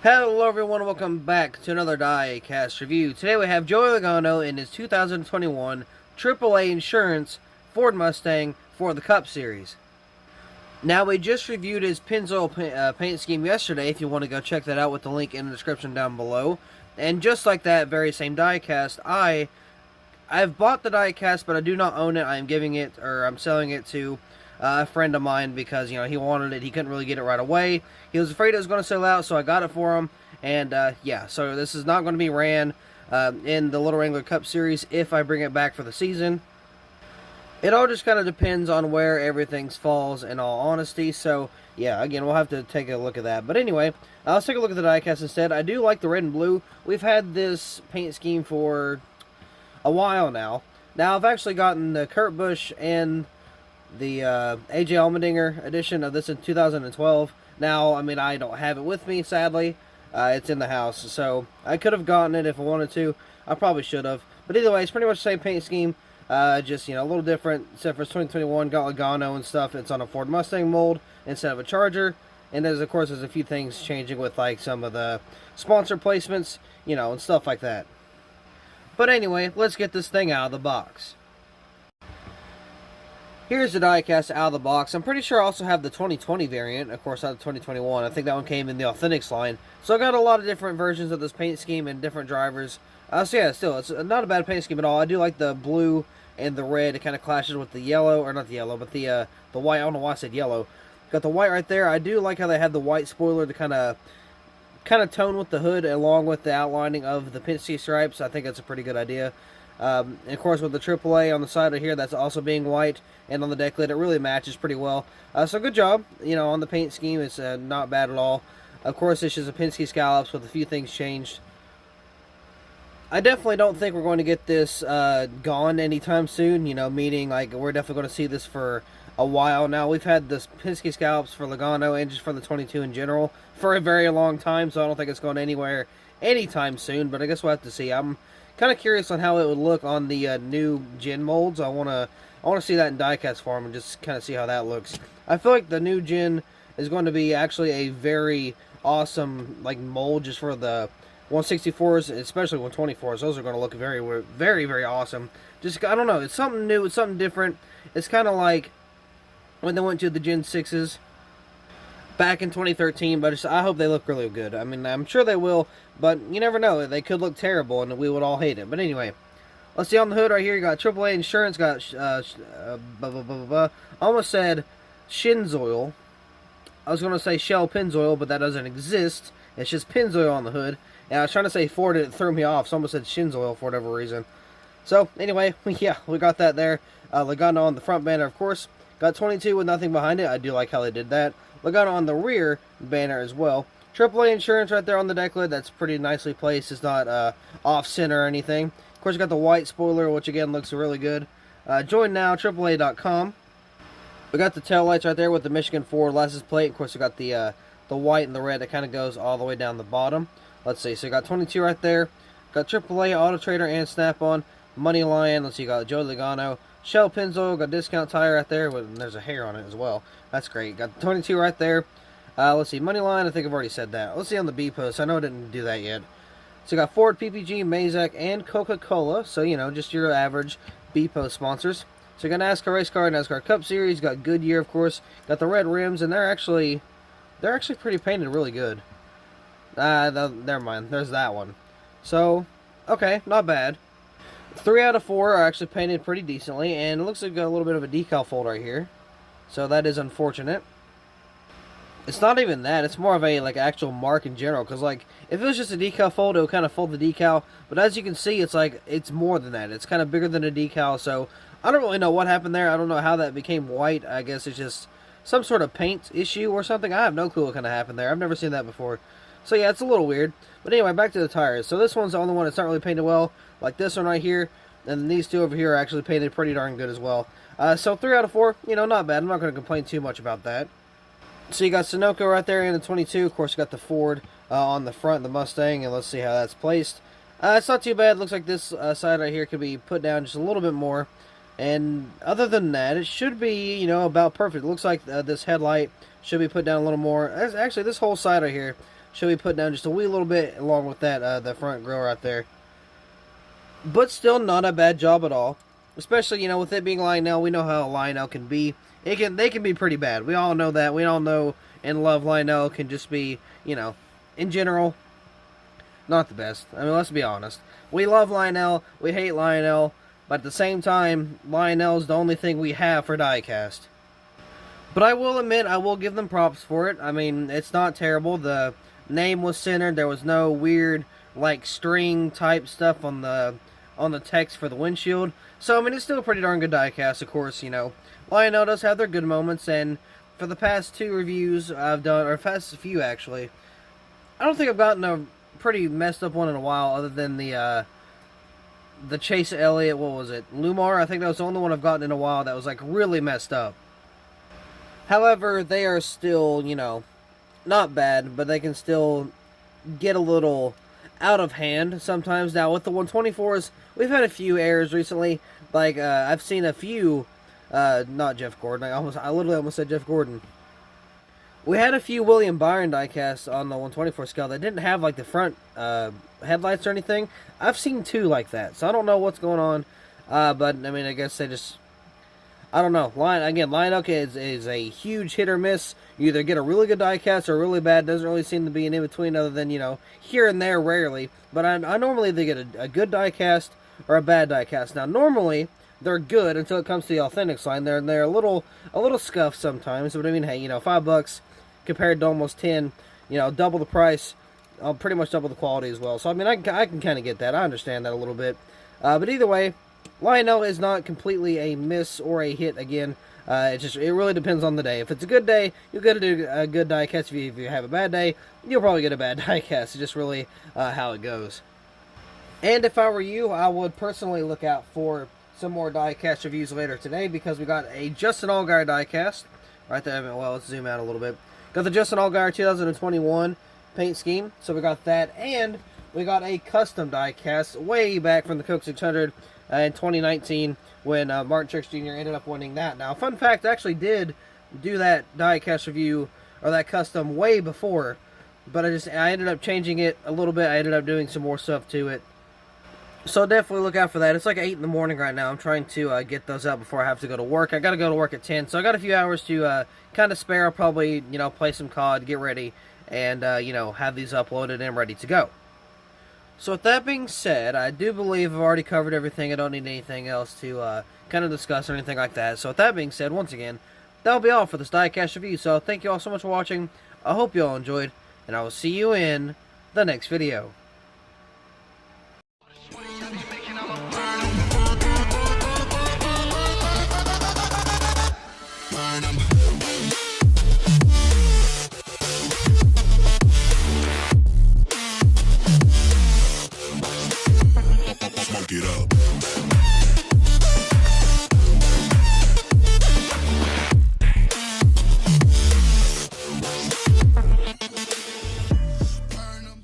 Hello everyone, welcome back to another Diecast review. Today we have Joey Logano in his 2021 AAA Insurance Ford Mustang for the Cup Series. Now we just reviewed his Pennzoil paint scheme yesterday, if you want to go check that out with the link in the description down below. And just like that very same diecast, I've bought the diecast, but I do not own it. I'm giving it, or I'm selling it to a friend of mine because, he wanted it. He couldn't really get it right away. He was afraid it was going to sell out, so I got it for him. And, yeah, so this is not going to be ran in the Little Wrangler Cup Series if I bring it back for the season. It all just kind of depends on where everything falls, in all honesty. So, yeah, again, we'll have to take a look at that. But anyway, let's take a look at the diecast instead. I do like the red and blue. We've had this paint scheme for a while now. Now, I've actually gotten the Kurt Busch and the AJ Allmendinger edition of this in 2012. Now, I mean, I don't have it with me, sadly. It's in the house, so I could have gotten it if I wanted to. I probably should have. But either way, it's pretty much the same paint scheme. Just, a little different, except for 2021, got Logano and stuff. It's on a Ford Mustang mold instead of a Charger. And there's, of course, a few things changing with, like, some of the sponsor placements, and stuff like that. But anyway, let's get this thing out of the box. Here's the diecast out of the box. I'm pretty sure I also have the 2020 variant, of course, not the 2021. I think that one came in the Authentics line. So I got a lot of different versions of this paint scheme and different drivers. So yeah, still, it's not a bad paint scheme at all. I do like the blue and the red. It kind of clashes with the yellow, or not the yellow, but the white. I don't know why I said yellow. Got the white right there. I do like how they had the white spoiler to kind of tone with the hood along with the outlining of the Penske stripes. I think that's a pretty good idea. And of course, with the AAA on the side of here, that's also being white, and on the deck lid, it really matches pretty well. So good job, on the paint scheme. It's not bad at all. Of course, it's just a Penske scallops with a few things changed. I definitely don't think we're going to get this gone anytime soon, meaning like we're definitely going to see this for a while now. We've had this Penske scallops for Logano and just for the 22 in general for a very long time, so I don't think it's going anywhere anytime soon, but I guess we'll have to see. I'm kind of curious on how it would look on the new gen molds. I want to see that in diecast form and just kind of see how that looks. I feel like the new gen is going to be actually a very awesome like mold just for the 164s, especially 124s. Those are going to look very, very, very awesome. Just, I don't know, it's something new, it's something different. It's kind of like when they went to the Gen 6s back in 2013, but I hope they look really good. I mean, I'm sure they will, but you never know. They could look terrible, and we would all hate it. But anyway, let's see on the hood right here. You got AAA Insurance, got, I almost said Pennzoil. I was going to say Shell Pennzoil, but that doesn't exist. It's just Pennzoil on the hood. And I was trying to say Ford, and it threw me off, so I almost said Pennzoil for whatever reason. So, anyway, yeah, we got that there. Logano on the front banner, of course. Got 22 with nothing behind it. I do like how they did that. Logano on the rear banner as well. AAA Insurance right there on the deck lid. That's pretty nicely placed. It's not off-center or anything. Of course, you got the white spoiler, which again looks really good. Join now, AAA.com. We got the tail lights right there with the Michigan Ford license plate. Of course, we got the white and the red that kind of goes all the way down the bottom. Let's see. So you got 22 right there. Got AAA, Auto Trader, and Snap-on. Money Lion. Let's see. You got Joey Logano. Shell Pennzoil, got Discount Tire right there, and there's a hair on it as well. That's great. Got 22 right there. Let's see, Moneyline, I think I've already said that. Let's see on the B post. I know I didn't do that yet. So you got Ford, PPG, Mazak, and Coca-Cola. So, just your average B post sponsors. So you got NASCAR Race Car, NASCAR Cup Series, got Goodyear, of course. Got the red rims, and they're actually pretty painted really good. Never mind. There's that one. So, okay, not bad. 3 out of 4 are actually painted pretty decently, and it looks like a little bit of a decal fold right here. So that is unfortunate. It's not even that, it's more of a actual mark in general, because if it was just a decal fold, it would kind of fold the decal, but as you can see, it's more than that. It's kind of bigger than a decal, so I don't really know what happened there. I don't know how that became white. I guess it's just some sort of paint issue or something. I have no clue what kind of happened there. I've never seen that before. So yeah, it's a little weird. But anyway, back to the tires. So this one's the only one that's not really painted well, like this one right here. And these two over here are actually painted pretty darn good as well. So 3 out of 4, not bad. I'm not going to complain too much about that. So you got Sunoco right there in the 22. Of course, you got the Ford on the front, the Mustang, and let's see how that's placed. It's not too bad. Looks like this side right here could be put down just a little bit more. And other than that, it should be, about perfect. It looks like this headlight should be put down a little more. Actually, this whole side right here should be put down just a wee little bit, along with that the front grille right there. But still not a bad job at all. Especially, with it being Lionel, we know how Lionel can be. They can be pretty bad. We all know that. We all know and love Lionel can just be, in general, not the best. I mean, let's be honest. We love Lionel. We hate Lionel. But at the same time, Lionel's the only thing we have for diecast. But I will admit, I will give them props for it. I mean, it's not terrible. The name was centered. There was no weird, string type stuff on the text for the windshield. So, I mean, it's still a pretty darn good diecast. Of course, Lionel does have their good moments. And for the past 2 reviews I've done, or past few actually, I don't think I've gotten a pretty messed up one in a while, other than the Chase Elliott, what was it? Lumar, I think that was the only one I've gotten in a while that was, really messed up. However, they are still, not bad, but they can still get a little out of hand sometimes. Now, with the 124s, we've had a few errors recently. I've seen a few, not Jeff Gordon, I literally almost said Jeff Gordon. We had a few William Byron diecasts on the 124 scale that didn't have, the front headlights or anything. I've seen 2 like that, so I don't know what's going on. But, I mean, I guess they just, I don't know. Lionel is a huge hit or miss. You either get a really good diecast or really bad. Doesn't really seem to be an in-between, other than, here and there, rarely. But I normally either get a good diecast or a bad diecast. Now, normally, they're good until it comes to the Authentics line. They're a little scuffed sometimes. But I mean, hey, $5 compared to almost 10, double the price, pretty much double the quality as well. So I mean, I can kind of get that. I understand that a little bit. But either way, Lionel is not completely a miss or a hit again. It really depends on the day. If it's a good day, you'll get a good diecast. If you have a bad day, you'll probably get a bad diecast. It's just really how it goes. And if I were you, I would personally look out for some more diecast reviews later today, because we got a Justin Allgaier diecast right there. Well, let's zoom out a little bit. Got the Justin Allgaier 2021 paint scheme, so we got that, and we got a custom diecast way back from the Coke 600 in 2019 when Martin Truex Jr. ended up winning that. Now, fun fact, I actually did do that diecast review, or that custom, way before, but I ended up changing it a little bit. I ended up doing some more stuff to it. So definitely look out for that. It's 8 in the morning right now. I'm trying to get those out before I have to go to work. I got to go to work at 10, so I got a few hours to kind of spare. I'll probably, play some COD, get ready, and, have these uploaded and ready to go. So with that being said, I do believe I've already covered everything. I don't need anything else to kind of discuss or anything like that. So with that being said, once again, that'll be all for this diecast review. So thank you all so much for watching. I hope you all enjoyed, and I will see you in the next video. Smoke it up.